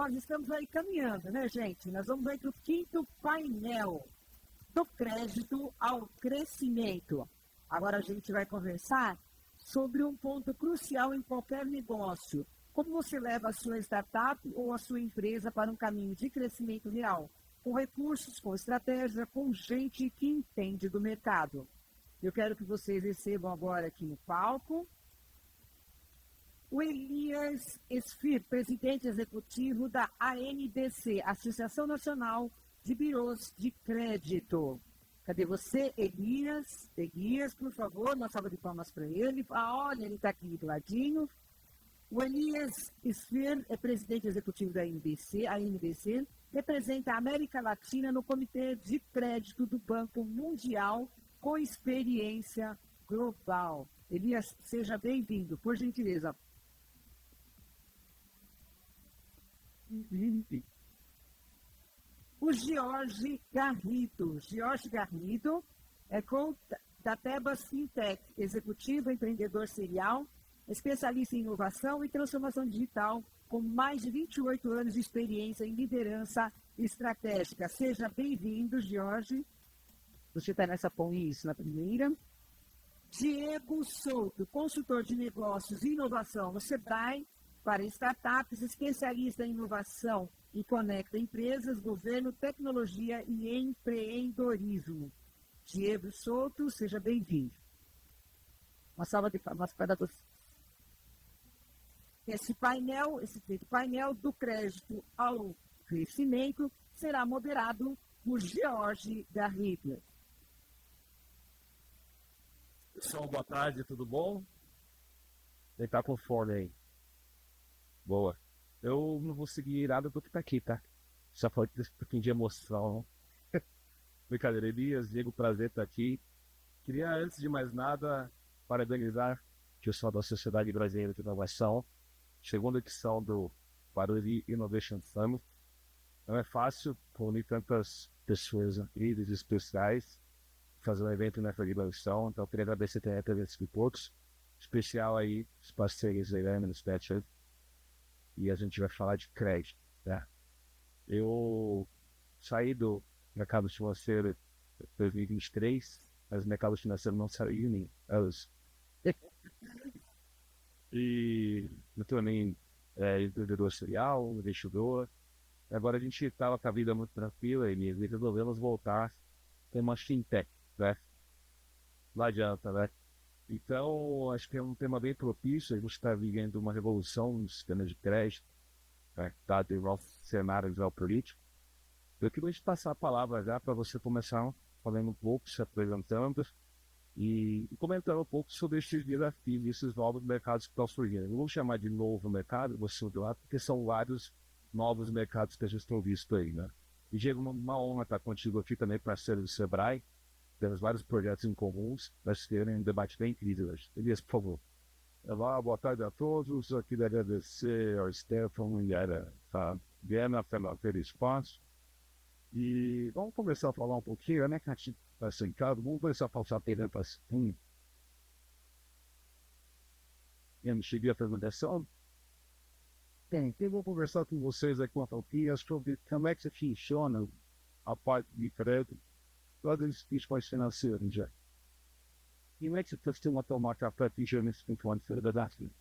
nós estamos aí caminhando, né, gente? Nós vamos aí para o quinto painel, do crédito ao crescimento. Agora a gente vai conversar sobre um ponto crucial em qualquer negócio. Como você leva a sua startup ou a sua empresa para um caminho de crescimento real? Com recursos, com estratégia, com gente que entende do mercado. Eu quero que vocês recebam agora aqui no palco o Elias Esfir, presidente executivo da ANBC, Associação Nacional de Birôs de Crédito. Cadê você, Elias? Elias, por favor, uma salva de palmas para ele. Olha, ele está aqui do ladinho. O Elias Esfir é presidente executivo da ANBC. A ANBC representa a América Latina no Comitê de Crédito do Banco Mundial com experiência global. Elias, seja bem-vindo, por gentileza. O Jorge Garrido. Jorge Garrido é da Tebas Fintech, executivo, empreendedor serial, especialista em inovação e transformação digital, com mais de 28 anos de experiência em liderança estratégica. Seja bem-vindo, Jorge. Você está nessa isso na primeira. Diego Souto, consultor de negócios e inovação no Sebrae, para startups, especialista em inovação e conecta empresas, governo, tecnologia e empreendedorismo. Diego Souto, seja bem-vindo. Uma salva de palmas para você. Esse painel do crédito ao crescimento será moderado por Jorge Garrido. Pessoal, boa tarde, tudo bom? Quem tá com fome aí? Boa. Eu não vou seguir nada do que tá aqui, tá? Só falei que um pouquinho de emoção. Brincadeira, Elias, Diego, prazer estar aqui. Queria, antes de mais nada, parabenizar que eu sou da Sociedade Brasileira de Inovação, segunda edição do Barueri Innovation Summit. Não é fácil reunir tantas pessoas incríveis e especiais, fazer um evento nessa dimensão, então eu queria agradecer também a TV Pipotos, especial aí, os parceiros aí, no Special, e a gente vai falar de crédito, né? Eu saí do mercado financeiro em 2023, mas o mercado financeiro não saiu de mim. E eu também empreendedor serial, investidor. Agora a gente estava com a vida muito tranquila e resolvemos voltar. Tem uma fintech, né? Não adianta, né? Então, acho que é um tema bem propício. A gente está vivendo uma revolução no sistema de crédito, né? Dado o nosso cenário geopolítico. Eu queria te passar a palavra já para você começar falando um pouco, se apresentando e comentando um pouco sobre esses desafios, esses novos mercados que estão surgindo. Eu vou chamar de novo mercado, você lá, porque são vários novos mercados que a gente tem visto aí, né? E, Diego, uma honra estar contigo aqui também, parceiro do Sebrae. Temos vários projetos em comuns, nós teremos um debate bem incrível hoje. Elias, por favor. Olá, boa tarde a todos. Eu queria agradecer ao Stefano e a Viena pelo espaço. E vamos começar a falar um pouquinho, né, que a gente está sentado. Vamos começar a passar a pergunta assim. Eu não cheguei a apresentação. Bem, eu vou conversar com vocês aqui com a Talpia sobre como é que funciona a parte de crédito das instituições financeiras já. E como é que se costuma tomar café de nesse financeiro da DAF?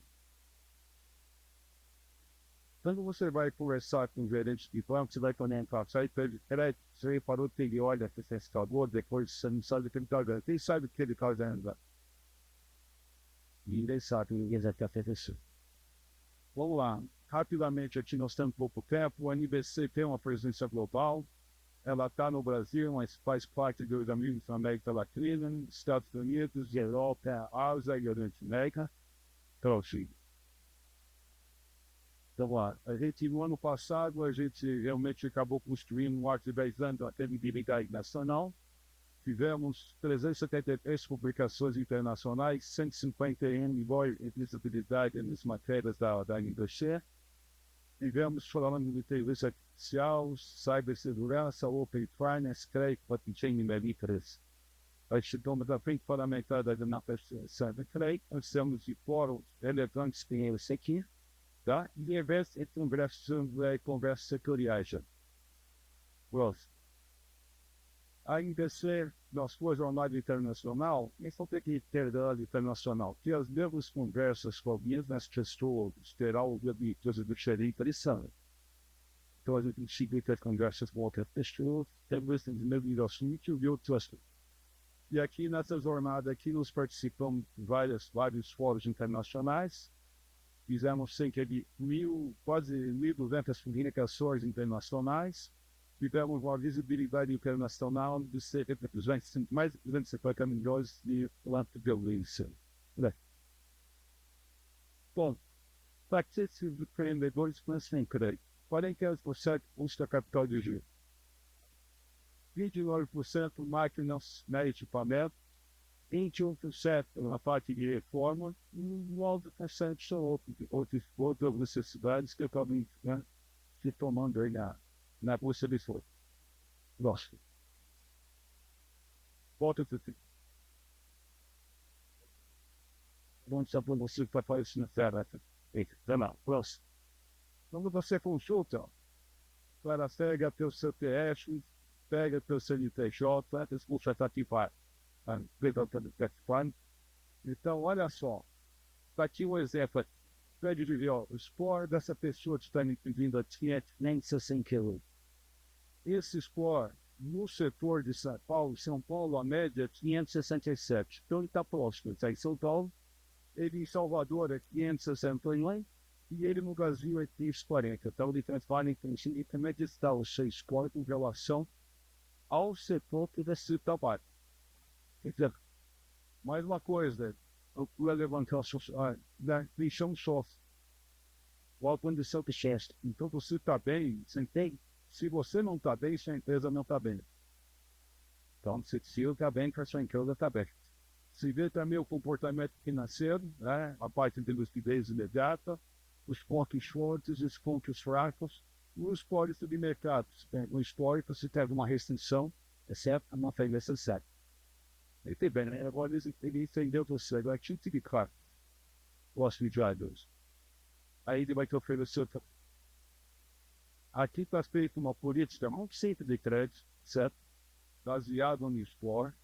Quando você vai conversar com gerentes de banco, você vai conectar site de crédito, você parou de ter olha para esse pescador, depois você não sabe o que ele está ganhando. Quem sabe o que ele está ganhando? Ninguém sabe, ninguém já está fazendo isso. Vamos lá. Rapidamente, aqui nós temos pouco tempo. A NBC tem uma presença global. Ela está no Brasil, mas faz parte dos amigos da América Latina, Estados Unidos, Europa, Ásia e Oriente América. Então, assim. Então, lá, no ano passado, a gente realmente acabou construindo um arco de 10 anos da credibilidade nacional. Tivemos 373 publicações internacionais, 151 de visibilidade nas matérias da NBC. Tivemos falando de inteligência artificial, cibersegurança, open finance, crédito, blockchain e melíferas. Nós estamos na frente parlamentar da Cybercrédito. Nós temos de fóruns relevantes que tem esse aqui. tá? E em vez de conversas setoriais. Já. Próximo. Ainda ser na sua jornada internacional, isso tem que ter dado internacional, que as mesmas conversas com alguém nas pessoas terá o coisa do xerife interessante. Então a gente consegue ter conversas com outras pessoas, talvez no mesmo assunto e outros. E aqui nessa jornada aqui nós participamos de vários fóruns internacionais, fizemos cerca de quase 1.200 comunicações internacionais, tivemos uma visibilidade internacional de cerca de mais de 250 milhões de violência. Bom, para que esses empreendedores pensem em crédito, 40% custa capital de giro, 29% máquinas, equipamento, 21% na parte de reforma e 9% são outras necessidades que acabam se tomando aí na bolsa de fogo. Nossa. Volta para ti. Vamos saber você que vai fazer isso na terra. Não, próximo. Quando você consulta, para pega teu CPF, pega teu CNPJ, desculpa está aqui para então, olha só, está aqui um exemplo. Pede de ver, o score dessa pessoa que está me pedindo aqui é 500 quilos. Esse score, no setor de São Paulo, a média é 567. Então, ele está próximo. Está em São Paulo, ele em Salvador é 561 e ele no Brasil é 540. Então, ele transforma em princípio e também está o seu score com relação ao setor que você trabalha. Mais uma coisa, eu vou levantar a lição sofre. Qual a condição que cheste? Então você está bem, você entende? Se você não está bem, sua empresa não está bem. Então, se você está bem, a sua empresa está bem. Se vê também o comportamento financeiro, né? A parte de liquidez imediata, os pontos fortes, os pontos fracos, os históricos de mercado. No histórico, se teve uma restrição, é certo? Uma falência certa. Ele bem, né? Agora ele entendeu você, agora tinha que ficar. Gosto de dados. Aí ele vai te oferecer. Aqui está feita uma política muito simples de crédito, certo? Baseado no score.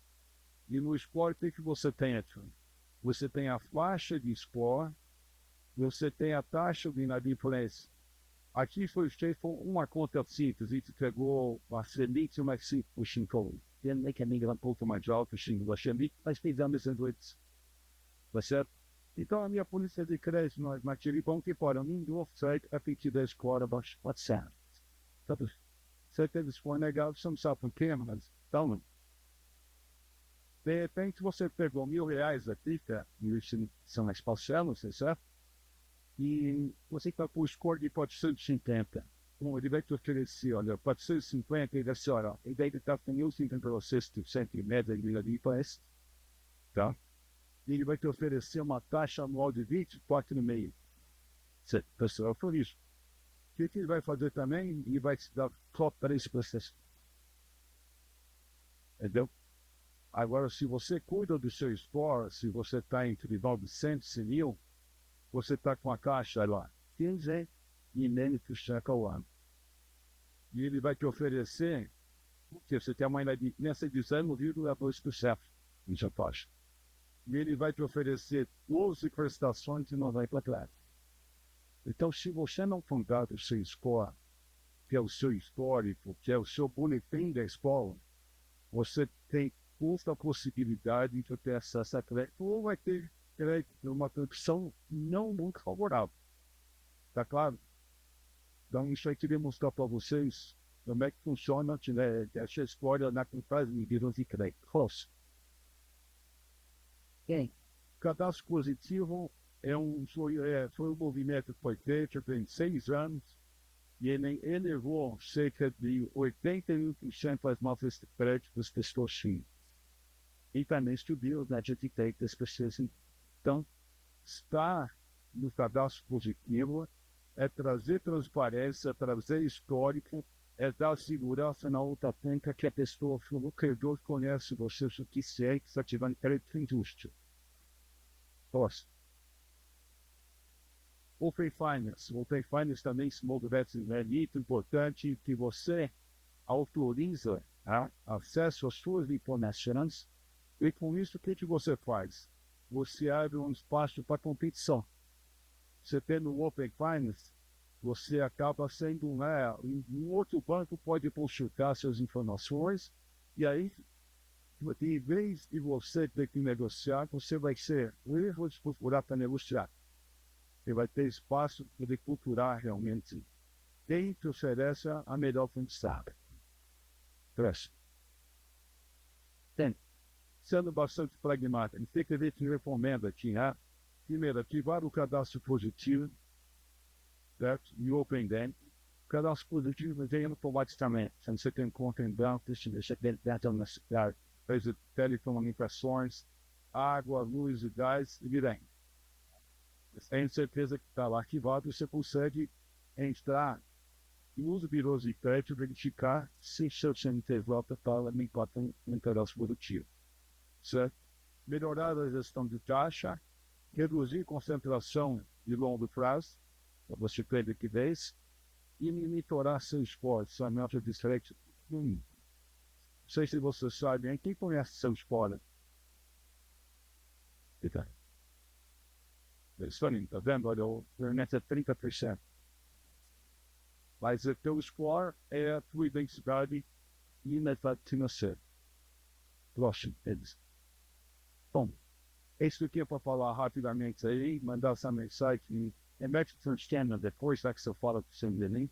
E no score, o que você tem aqui? Você tem a faixa de score, você tem a taxa de inadimplência. Aqui foi feito uma conta simples, e pegou a Selic e uma Xinfone. Tem que é um pouco mais alto, mas fizemos em dois. Tá certo? Então, a minha polícia de crédito, nós materializamos que para mim, do offside, a partir da escola, pode ser. Você teve score negado, você não sabe por quê, mas então, de repente, você pegou R$1.000 aqui, cara, são as parcelas, certo? E você está com o score de 450. Bom, ele vai te oferecer, olha, 450, ele vai ser, olha, ele vai estar com 1.056% em média de inadimplência, tá? E ele vai te oferecer uma taxa anual de 24,5%. Pessoal, por isso. O que ele vai fazer também? Ele vai te dar só 3%. Entendeu? Agora, se você cuida do seu score, se você está entre 900 e 1.000, você está com a caixa lá, 15 e menos que checa ao ano. E ele vai te oferecer, porque você tem uma inadimplência de 0,2% em sua taxa. E ele vai te oferecer 12 prestações de 90%. Então, se você não fundar o seu score, que é o seu histórico, que é o seu boletim da escola, você tem custa possibilidade de ter acesso a crédito ou vai ter crédito numa condição não muito favorável. Tá claro? Então, isso aí queria mostrar para vocês como é que funciona essa história na fase de nível de crédito. Bem, cadastro positivo foi um movimento que foi feito tem 6 anos e ele elevou cerca de 81% as novas de crédito das pessoas simples. E também subiu na gente tem das pessoas. Então, estar no cadastro positivo é trazer transparência, trazer histórico, é dar segurança na outra ponta que a pessoa, o credor conhece você o suficiente, está tirando crédito injusto. Posso. Open Finance. O Open Finance também se movimenta, é muito importante que você autoriza acesso às suas informações e com isso o que você faz? Você abre um espaço para competição. Você tendo o Open Finance, você acaba sendo um outro banco pode consultar suas informações e aí, em vez de você ter que negociar, você vai ser livre de procurar para negociar. Você vai ter espaço para poder culturar realmente quem te oferece a melhor condição. Preste. Sendo bastante pragmático, o que a gente recomenda aqui, primeiro, ativar o cadastro positivo, certo? E o Open Bank. O cadastro positivo vem automaticamente. Se você tem conta em banco, se você tem dentro da cidade, faz telecomunicações, água, luz e gás, e vem. Tenho certeza que está lá ativado, você consegue entrar nos birôs de crédito, verificar se seu CNPJ está me impactando no cadastro positivo. Certo? Melhorar a gestão de taxa, reduzir concentração de longo prazo, para você ter liquidez, e monitorar seu score, sua nota de crédito. Não sei se você sabe, hein? Quem conhece seu score? Está vendo? Olha, o internet é 30%. Mas o teu score é a tua identidade e metade financeira. Próximo, eles. Bom, isso aqui é para falar rapidamente aí, mandar essa mensagem. É Mexican Standard, depois que você fala com o seu link.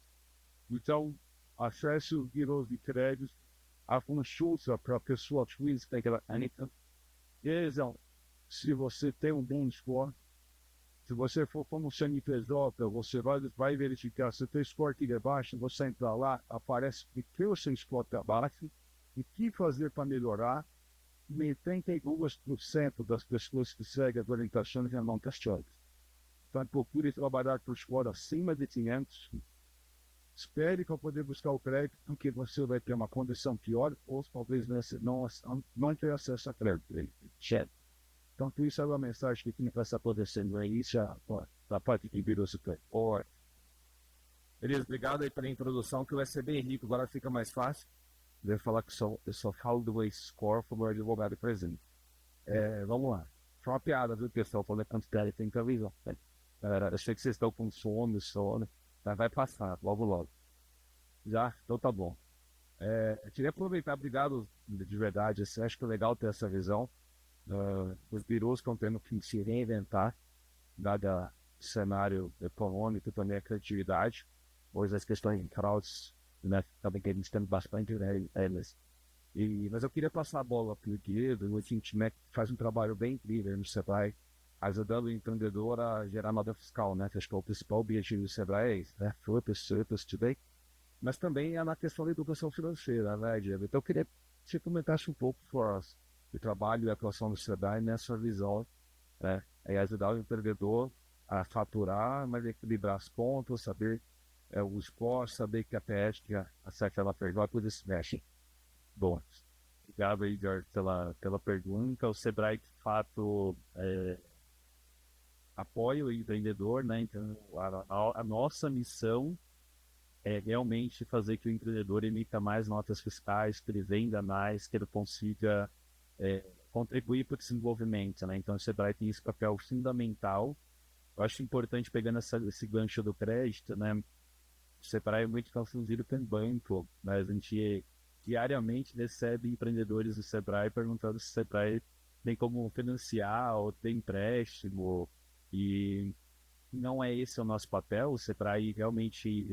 Então, acesse os birôs de crédito, a consulta para a pessoa física, se você tem um bom score, se você for como CNPJ, você vai verificar se o seu score estiver baixo, você entra lá, aparece que o seu score está baixo, e o que fazer para melhorar. 82% das pessoas que seguem as orientações já não questionam. Então, procure trabalhar por score acima de 500. Espere para poder buscar o crédito, porque você vai ter uma condição pior, ou talvez não ter acesso a crédito. Então, isso é uma mensagem que vai estar acontecendo aí, da parte de virou crédito. Beleza, obrigado aí pela introdução, que vai ser bem rico, agora fica mais fácil. Eu falar que eu só falo do score como advogado presente. Vamos lá. Foi uma piada, viu, pessoal? Falando quanto crédito tem televisão. Eu sei que vocês estão com sono, mas vai passar, logo. Já? Então tá bom. Eu queria aproveitar, obrigado de verdade. Acho que é legal ter essa visão. Os birôs estão tendo que se reinventar, dado o cenário econômico e também a criatividade. Hoje as questões de crowds, né, também que a gente tem bastante elas. Mas eu queria passar a bola para o Guido, o time que faz um trabalho bem incrível no Sebrae, ajudando o empreendedor a gerar nota fiscal, né? Acho que é o principal objetivo do Sebrae é isso, né? Today. Mas também é na questão da educação financeira, né, Diego? Então eu queria que você comentasse um pouco o trabalho e a atuação do Sebrae nessa visão, né? É ajudar o empreendedor a faturar, mas equilibrar as contas, saber o esforço, saber que a PS, que a certa ela perdoa, tudo isso mexe. Bom, obrigado aí, George, pela pergunta. O Sebrae, de fato, apoia o empreendedor, né? Então, a nossa missão é realmente fazer que o empreendedor emita mais notas fiscais, que ele venda mais, que ele consiga contribuir para o desenvolvimento, né? Então, o Sebrae tem esse papel fundamental. Eu acho importante, pegando esse gancho do crédito, né? O Sebrae é muito confundido com o banco, mas a gente diariamente recebe empreendedores do Sebrae perguntando se o Sebrae tem como financiar ou tem empréstimo, e não é esse o nosso papel. O Sebrae realmente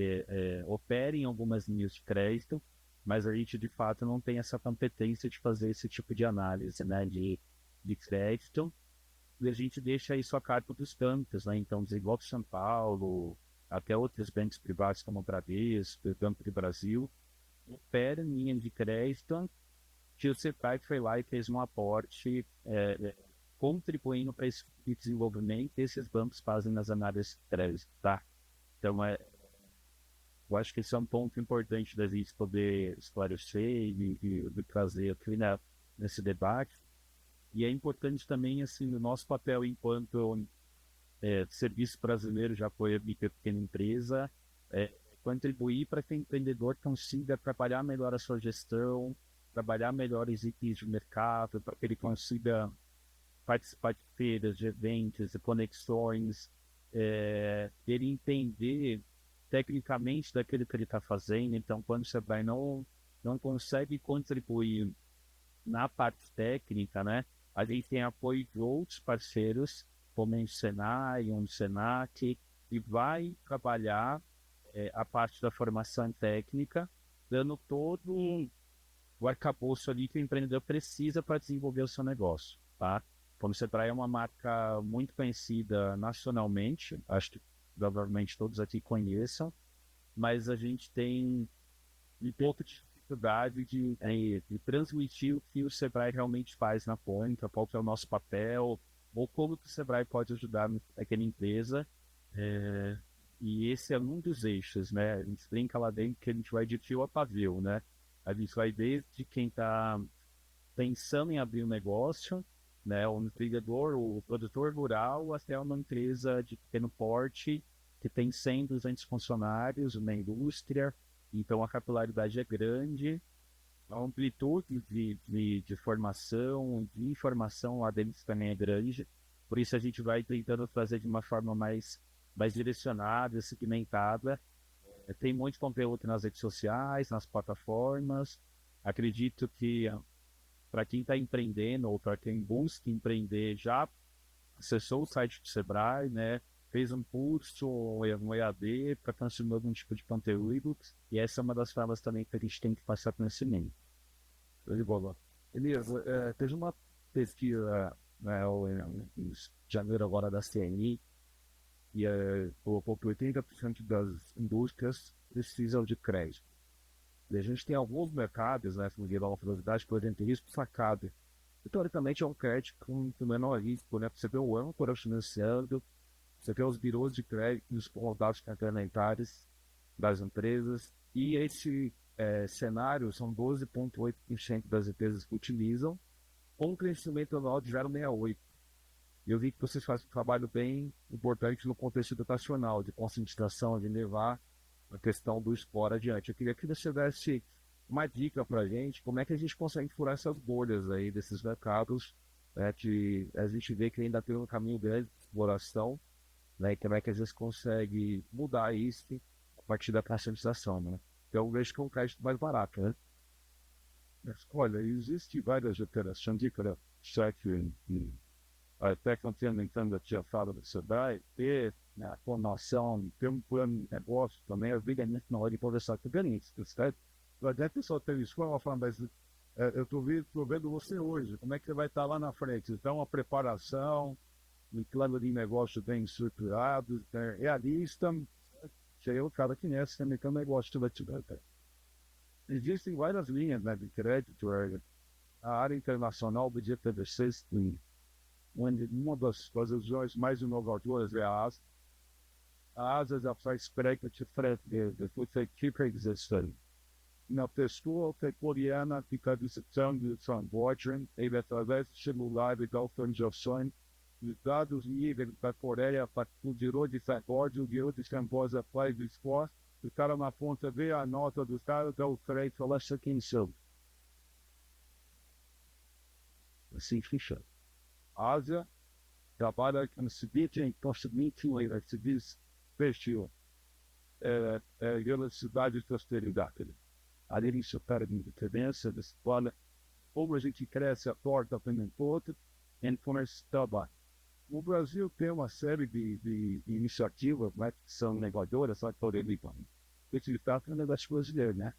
opera em algumas linhas de crédito, mas a gente de fato não tem essa competência de fazer esse tipo de análise, né, de crédito, e a gente deixa isso a cargo dos bancos, né? Então, Desenvolve São Paulo, até outros bancos privados como o Bradesco, o Banco do Brasil, opera em linha de crédito, que o Sebrae foi lá e fez um aporte contribuindo para esse desenvolvimento que esses bancos fazem nas análises de crédito, tá? Então, eu acho que esse é um ponto importante da gente poder esclarecer e trazer aqui, né, nesse debate. E é importante também, assim, o nosso papel enquanto Serviço Brasileiro de Apoio à Micro e Pequena Empresa, contribuir para que o empreendedor consiga trabalhar melhor a sua gestão, trabalhar melhores itens de mercado, para que ele consiga participar de feiras, de eventos, de conexões, ele entender tecnicamente daquilo que ele está fazendo. Então, quando você vai não consegue contribuir na parte técnica, né? A gente tem apoio de outros parceiros, como o Senai, o Senac, e vai trabalhar a parte da formação técnica, dando todo o arcabouço ali que o empreendedor precisa para desenvolver o seu negócio, tá? Como Sebrae é uma marca muito conhecida nacionalmente, acho que provavelmente todos aqui conheçam, mas a gente tem um pouco de dificuldade de transmitir o que o Sebrae realmente faz na ponta, qual que é o nosso papel, ou como que o Sebrae pode ajudar aquela empresa. E esse é um dos eixos, né? A gente brinca lá dentro que a gente vai de fio a pavio, né? A gente vai desde quem está pensando em abrir um negócio, né? O empreendedor, o produtor rural, até uma empresa de pequeno porte que tem 100, 200 funcionários, uma indústria. Então a capilaridade é grande, a amplitude de formação, de informação lá dentro também é grande. Por isso a gente vai tentando fazer de uma forma mais direcionada, segmentada. Tem muito conteúdo nas redes sociais, nas plataformas. Acredito que para quem está empreendendo ou para quem busca empreender, já acessou o site do Sebrae, né? Fez um curso ou um EAD para consumir algum tipo de conteúdo. E essa é uma das formas também que a gente tem que passar conhecimento. De bola. Elias, teve uma pesquisa, né, em janeiro agora da CNI, e colocou que 80% das indústrias precisam de crédito. E a gente tem alguns mercados, né, como geral velocidade, por exemplo, risco sacado. E, teoricamente é um crédito com menor risco, né? Você vê o âncora financiando, você vê os birôs de crédito, os dados complementares das empresas, e esse cenário são 12,8% das empresas que utilizam, com um crescimento anual de 0,68%. Eu vi que vocês fazem um trabalho bem importante no contexto educacional, de conscientização, de levar a questão do esporte adiante. Eu queria que você desse uma dica para a gente, como é que a gente consegue furar essas bolhas aí desses mercados, né, a gente vê que ainda tem um caminho grande de exploração, né, e como é que a gente consegue mudar isso a partir da conscientização, né? Então, eu vejo que é um crédito mais barato, né? Mas, olha, existem várias alterações de crédito, até que eu tinha tentando tinha falado do Sebrae, ter, né, a formação, ter um plano de negócio também, evidentemente na hora de conversar com o cliente, certo? Mas é que só tem escola, falando, mas eu estou vendo você hoje, como é que você vai estar lá na frente? Então, a preparação, um plano de negócio bem estruturado, realista, que é o cara que conhece também que é um negócio que vai te dar. Existem várias linhas, né, de crédito, a área internacional podia ter vocês, onde uma das regiões mais inovadoras é a Ásia. A Ásia já faz crédito frente depois de tipo existente. Na pessoa que é coreana fica visitando São Borgen, ele através de celular e da autorização, os dados níveis da Coreia para o dirô de São Borgen, o dirô de São Borgen faz o esforço, o cara na ponta vê a nota do cara, dá o crédito, fala, isso aqui em seu. Assim fica. Ásia trabalha com o seguinte, em possibilidade, se diz, fechou, velocidade de prosperidade. Ali isso para de diferença, olha, como a gente cresce a porta para o outro, em comércio trabalho. O Brasil tem uma série de iniciativas, né, que são negadoras, só por ele, esse fato é um negócio brasileiro, né?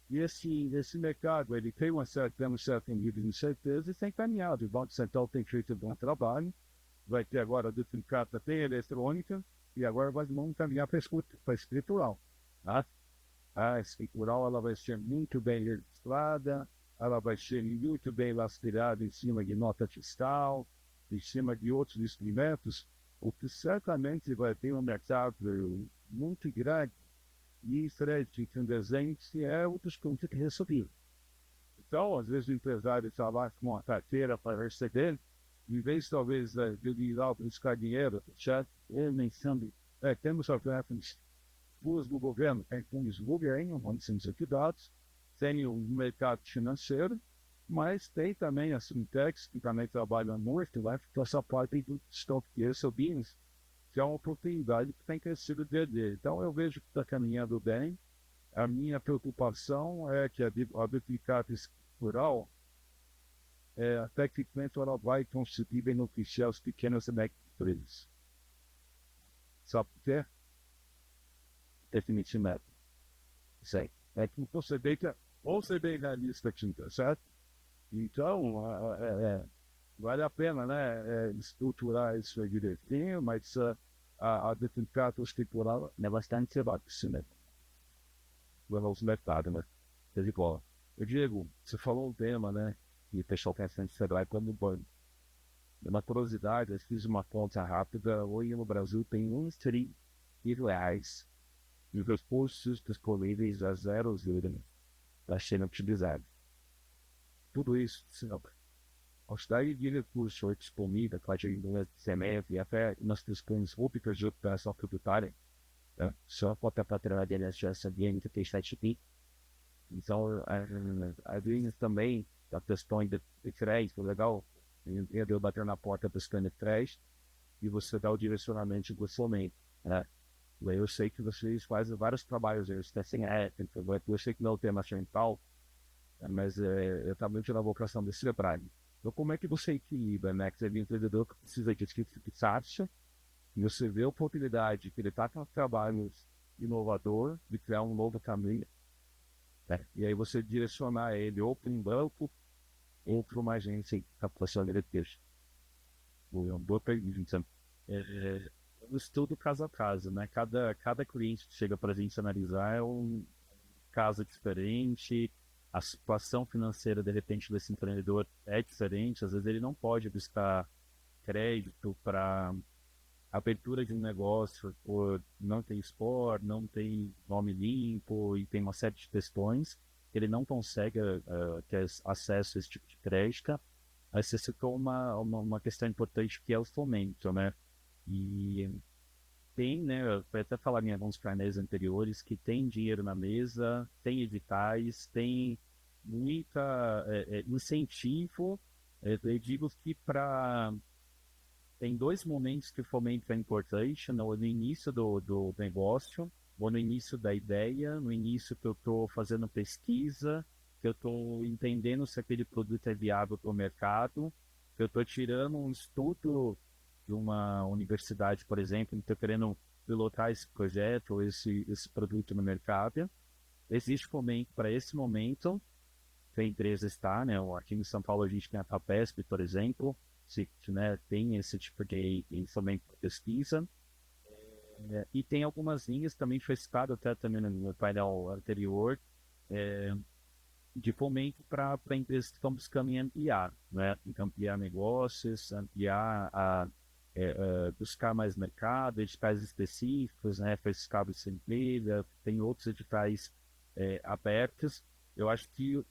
E esse mercado, ele tem um certo nível de incerteza e tem caminhado. O Banco Central tem feito um bom trabalho, vai ter agora a duplicata, tem eletrônica, e agora vai caminhar para a escritural. Tá? A escritural ela vai ser muito bem registrada, ela vai ser muito bem lastreada em cima de nota fiscal, em cima de outros instrumentos, o que certamente vai ter um mercado muito grande e crédito com desenho que é o desconto que recebido. Então, às vezes o empresário está lá com uma carteira para receber em vez talvez de ir lá buscar dinheiro, já mencionando, temos ofertas duas do governo, tem fundos do governo, onde são dados, tem o mercado financeiro, mas tem também as fintechs que também trabalham muito, lá que essa parte do estoque de SOBs, que é uma oportunidade que tem crescido desde. Então eu vejo que está caminhando bem. A minha preocupação é que a duplicidade estrutural tecnicamente ela vai conseguir beneficiar os pequenos e médios empresas. Sabe por quê? Definitivamente. Isso aí. É que você deixa, ou você vem na lista aqui, certo? Então, vale a pena, né, estruturar isso aí direitinho, mas a duplicidade estrutural é bastante baixa, né? Vamos mercado, né? De bola. Eu digo, você falou um tema, né? E o pessoal pensa em celular quando banho. Uma curiosidade, eu fiz uma conta rápida. Hoje no Brasil tem uns R$ 3 e os recursos disponíveis a 0,0 para serem utilizados. Tudo isso, a quantidade de recursos disponíveis para a gente no CMF e até nas questões públicas de operação tributária, né? Só pode para ter a DNS ambiente que está aqui. Então, às vezes também a questão de crédito, legal, eu bater na porta buscando crédito e você dá o direcionamento do fomento, né? Eu sei que vocês fazem vários trabalhos, eles testem ética, eu sei que não é o tema central, mas eu também tenho a vocação desse trabalho. Então, como é que você equilibra, né? Que você é um empreendedor que precisa de fixar-se e você vê a oportunidade que ele está com trabalhos inovador de criar um novo caminho, né? E aí você direcionar ele ou para um banco ou para uma agência de captação de recursos. É uma boa pergunta. Eu estudo caso a caso, né? Cada cliente que chega para a gente analisar é um caso diferente, a situação financeira, de repente, desse empreendedor é diferente, às vezes ele não pode buscar crédito para abertura de um negócio, por não tem score, não tem nome limpo e tem uma série de questões, ele não consegue ter acesso a esse tipo de crédito. Aí você citou uma questão importante que é o fomento, né? E tem, né, eu vou até falar em alguns painéis anteriores, que tem dinheiro na mesa, tem editais, tem muita incentivo. Eu digo que tem dois momentos que o fomento é importante, no início do negócio, ou no início da ideia, no início que eu estou fazendo pesquisa, que eu estou entendendo se aquele produto é viável para o mercado, que eu estou tirando um estudo de uma universidade, por exemplo, e estou querendo pilotar esse projeto ou esse produto no mercado. Existe fomento para esse momento, que a empresa está, né? Aqui em São Paulo a gente tem a Tapesp, por exemplo, né, tem esse tipo de fomento para pesquisa. E tem algumas linhas, também foi citado até também no painel anterior, de fomento para empresas que estão buscando ampliar, né? Ampliar negócios, buscar mais mercado, editais específicos, né? Foi citado sem emprego, tem outros editais abertos. Eu acho que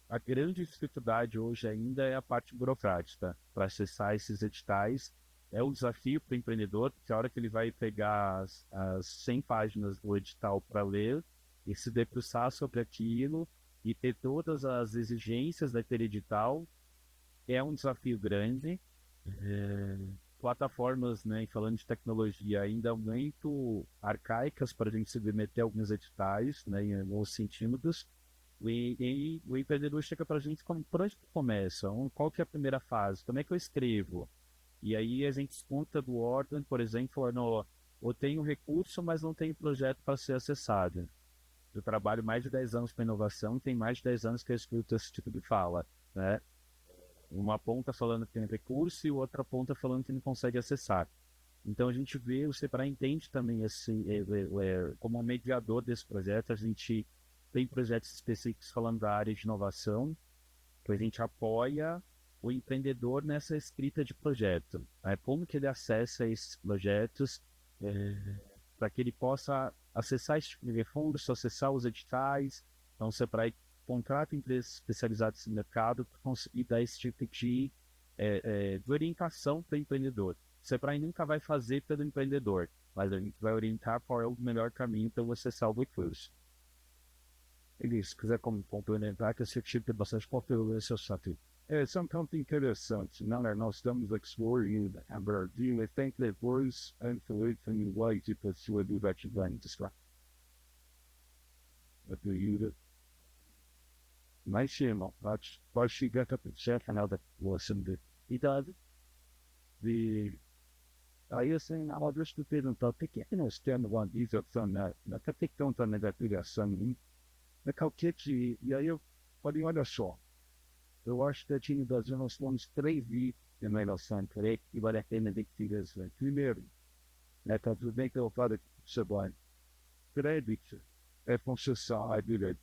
a grande dificuldade hoje ainda é a parte burocrática para acessar esses editais. É um desafio para o empreendedor, porque a hora que ele vai pegar as 100 páginas do edital para ler e se debruçar sobre aquilo e ter todas as exigências daquele edital, é um desafio grande. Plataformas, né, falando de tecnologia, ainda muito arcaicas para a gente submeter alguns editais, né, em alguns centímetros. E o empreendedor chega para a gente como, por onde que começa? Qual que é a primeira fase? Como é que eu escrevo? E aí a gente escuta do órgão, por exemplo, falando, eu tenho recurso, mas não tenho projeto para ser acessado. Eu trabalho mais de 10 anos com inovação, tem mais de 10 anos que eu escuto esse tipo de fala, né? Uma ponta falando que tem recurso e outra ponta falando que não consegue acessar. Então a gente vê, o Sebrae entende também como um mediador desse projeto. A gente tem projetos específicos falando da área de inovação, que a gente apoia o empreendedor nessa escrita de projeto. Como que ele acessa esses projetos para que ele possa acessar esse tipo de recurso, acessar os editais. Então, o Sebrae contrata empresas especializadas no mercado para conseguir dar esse tipo de de orientação para o empreendedor. O Sebrae nunca vai fazer pelo empreendedor, mas a gente vai orientar qual é o melhor caminho para você salvar o curso. Se quiser complementar, que esse tipo de bastante conteúdo nesse seu site. Isso é um ponto interessante. Nós estamos explorando a Brasil e tem depois a influência em way de pessoa do background. Mas sim, pode chegar a pensar final da população de idade. Aí assim, a hora de perguntar, o que é que nós temos uma organização na capitão também da criação, na calquete, e aí eu falei, olha só, eu acho que aqui no Brasil nós temos 3 vídeos de relação creio que vale a pena de investigação. Primeiro, tá tudo bem que eu falo sobre crédito, é concessão, é direito.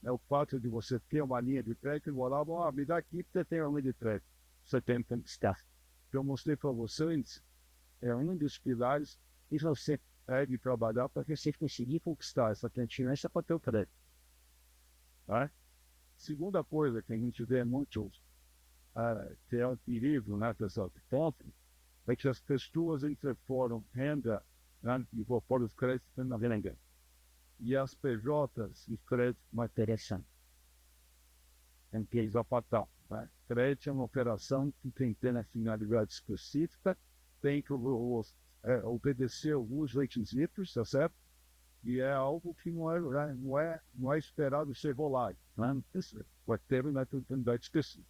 É o fato de você ter uma linha de crédito e falar, me dá aqui que você tem uma linha de crédito. Você tem que estar. Eu mostrei para vocês, é um dos pilares e você deve trabalhar para que você conseguir conquistar essa continência para ter o crédito. Tá? Segunda coisa que a gente vê muito, que é um perigo, né, pessoal, é que as pessoas interforam renda, né, e vou pôr os créditos na renda. E as PJs e crédito mais interessante. Em que eles apontam, né? Crédito é uma operação que tem que ter uma finalidade específica, tem que obedecer alguns requisitos, tá certo? E é algo que não é esperado ser volado, né? Vai ter uma oportunidade específica.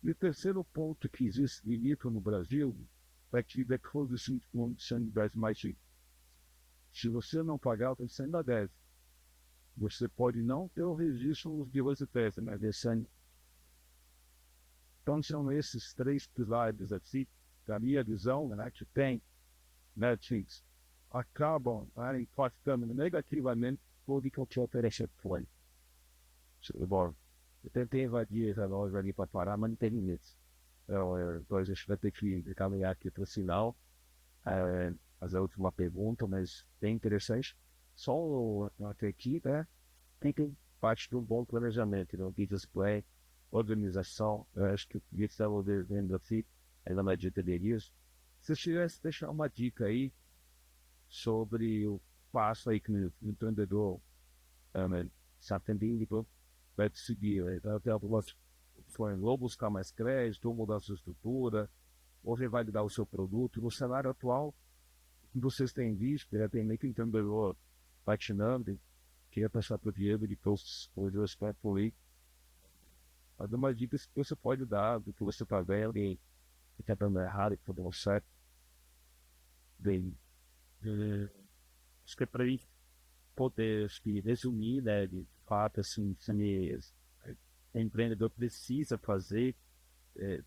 E o terceiro ponto que existe limite no Brasil é que depois de 5 anos você investe mais rico. Se você não pagar, você ainda deve. Você pode não ter o registro de você testa, né? Então são esses 3 pilares assim, da minha visão, né, que tem, né, things, acabam impactando negativamente tudo que eu te ofereço por. Bom, eu tentei invadir essa loja ali para parar, mas não tem limites. Então a gente vai ter que caminhar aqui para o sinal. Fazer a última pergunta, mas bem interessante. Só até aqui, né? Tem que parte de um bom planejamento, no business plan, organização. Eu acho que o que estava vendo aqui, ainda mais de isso. Se tivesse deixar uma dica aí sobre o passo aí que o empreendedor está tendendo vai seguir, até algumas ou buscar mais crédito, ou mudar a sua estrutura, ou revalidar o seu produto. No cenário atual, vocês têm visto, tem meio que empreendedor patinando, que é passar por dinheiro de custos, hoje eu espero por aí. Mas uma dica que você pode dar do que você está vendo e que está dando errado e que está dando certo. Bem, acho que é para poder resumir, né, de fato, assim, se o empreendedor precisa fazer,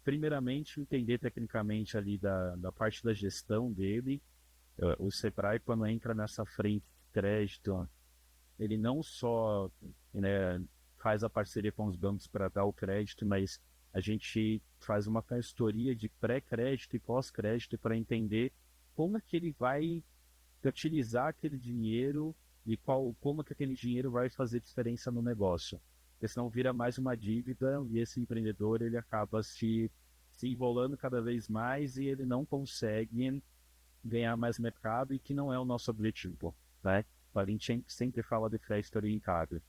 primeiramente, entender tecnicamente ali da parte da gestão dele. O Sebrae, quando entra nessa frente de crédito, ele não só, né, faz a parceria com os bancos para dar o crédito, mas a gente faz uma consultoria de pré-crédito e pós-crédito para entender como é que ele vai utilizar aquele dinheiro e como que aquele dinheiro vai fazer diferença no negócio. Porque senão vira mais uma dívida e esse empreendedor ele acaba se enrolando cada vez mais e ele não consegue ganhar mais mercado, e que não é o nosso objetivo, né? A gente sempre fala de crédito orientado.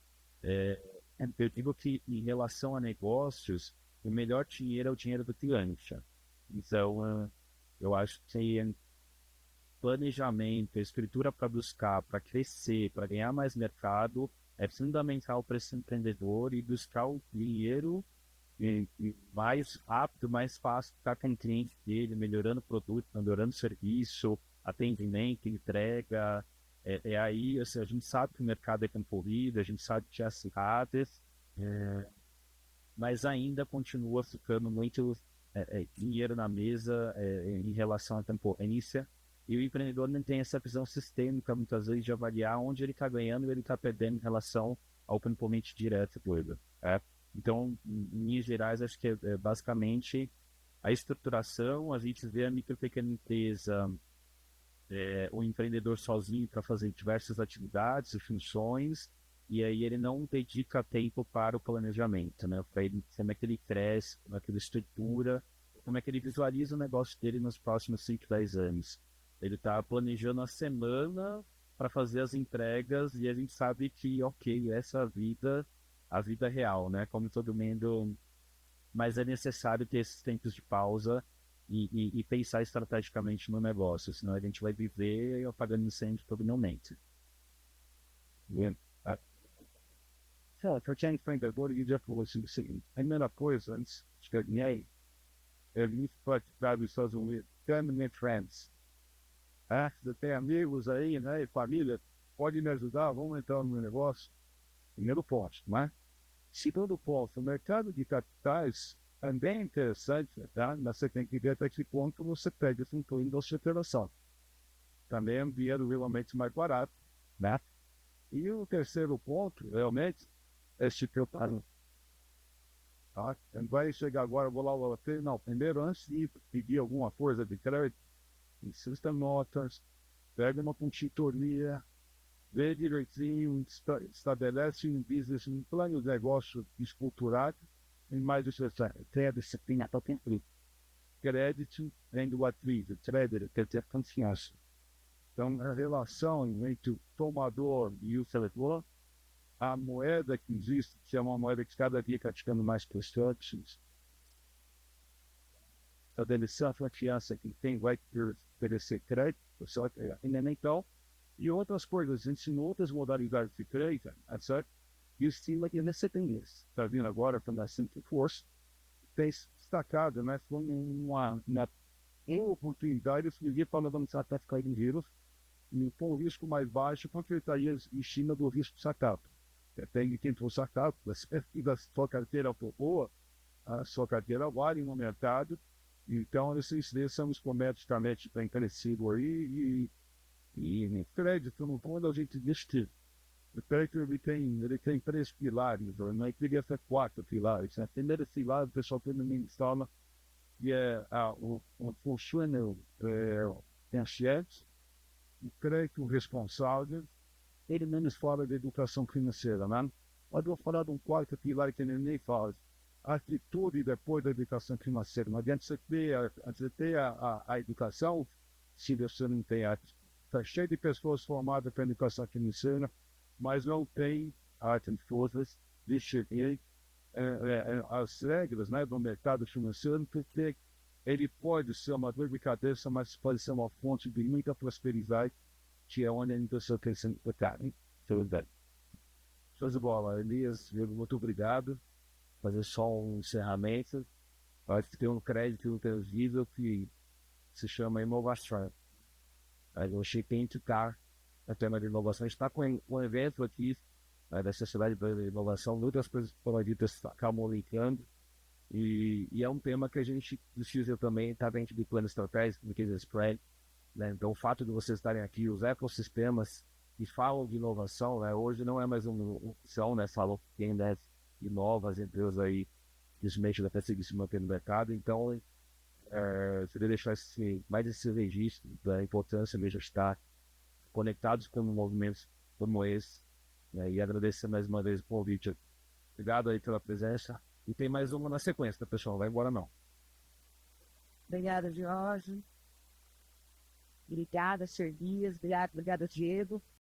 Eu digo que em relação a negócios, o melhor dinheiro é o dinheiro do cliente. Então, eu acho que planejamento, escritura para buscar, para crescer, para ganhar mais mercado, é fundamental para esse empreendedor e buscar o dinheiro e mais rápido, mais fácil para com o cliente dele, melhorando o produto, melhorando o serviço, atendimento, entrega. Aí, assim, a gente sabe que o mercado é concorrido, a gente sabe que é acirrado, mas ainda continua ficando muito dinheiro na mesa em relação à concorrência, e o empreendedor não tem essa visão sistêmica, muitas vezes, de avaliar onde ele está ganhando e ele está perdendo em relação ao concorrente direto dele. Então, em linhas gerais, acho que é basicamente a estruturação. A gente vê a micro e pequena empresa, o empreendedor sozinho para fazer diversas atividades e funções, e aí ele não dedica tempo para o planejamento, né? Para ele, como é que ele cresce, como é que ele estrutura, como é que ele visualiza o negócio dele nos próximos 5, 10 anos. Ele está planejando a semana para fazer as entregas e a gente sabe que, ok, essa é a vida real, né? Como todo mundo, mas é necessário ter esses tempos de pausa e pensar estrategicamente no negócio, senão a gente vai viver apagando incêndio todo momento. Eu tinha empreendedor e já falou assim, o seguinte, a primeira coisa, antes de ganhar, é vir para os Estados Unidos, family and friends. Você tem amigos aí, né, e família, pode me ajudar, vamos entrar no meu negócio. Primeiro ponto, não é? Segundo ponto, o mercado de capitais também é interessante, tá? Mas você tem que ver até que ponto você pega esse incluindo da sua operação. Também é um dinheiro realmente mais barato, né? E o terceiro ponto, realmente, é se preparar. Tá? Não vai chegar agora, vou lá, não. Primeiro, antes de pedir alguma coisa de crédito, insista notas, pega uma consultoria, vê direitinho, estabelece um business, um plano de negócio estruturado, e mais tem a disciplina para cumprir. Crédito vem do atriz, trader, quer dizer, confiança. Então, a relação entre o tomador e o seletor, a moeda que existe, que é uma moeda que cada dia está ficando mais constante, estabelecer a confiança que quem vai oferecer crédito, pessoal fundamental, e outras coisas, a gente ensinou outras modalidades de crédito, certo? E o estilo aqui nesse tem isso. Está vindo agora para a Simple Force, tem destacado, né? Foi uma oportunidade de seguir para avançar até ficar em giros, e com o risco mais baixo, porque ele estaria em cima do risco sacado. Depende de quem for sacado, se a sua carteira for boa, a sua carteira vale no mercado. Então, esses são os comércios que têm crescido aí e crédito, no fundo, a gente diz que o crédito ele tem 3 pilares, não é que ele tem 4 pilares. Né? Primeiro pilar, o pessoal também fala que é o funciona consciente, o crédito responsável, ele menos fala de educação financeira, né? Mas eu vou falar de um quarto pilar que ele nem fala, a atitude depois da educação financeira. Não adianta você ter a educação se você não tem a. Está cheio de pessoas formadas para educação financeira, mas não tem atitudes de seguir as regras, né, do mercado financeiro, porque ele pode ser uma dor de cabeça, mas pode ser uma fonte de muita prosperidade, que é onde a pessoa tem sido tocada. Show de bola, Elias, muito obrigado. Fazer só um encerramento. Acho que tem um crédito intangível que se chama inovação. Eu achei que tem que estar no tema de inovação. A gente está com um evento aqui da Sociedade de Inovação, muitas coisas foram ditas acabam linkando. E é um tema que a gente precisa também estar dentro do plano estratégico, do Case Spread. Né? Então, o fato de vocês estarem aqui, os ecossistemas que falam de inovação, né? Hoje não é mais uma opção, né? Falam que ainda inova as empresas aí que se mexem até seguir se manter no mercado. Então, seria deixar mais esse registro da importância mesmo de estar conectados com movimentos como esse, né? E agradecer mais uma vez o convite. Obrigado aí pela presença. E tem mais uma na sequência, tá, pessoal? Vai embora não. Obrigada, Jorge. Obrigada, Sr. Dias. Obrigada, Diego.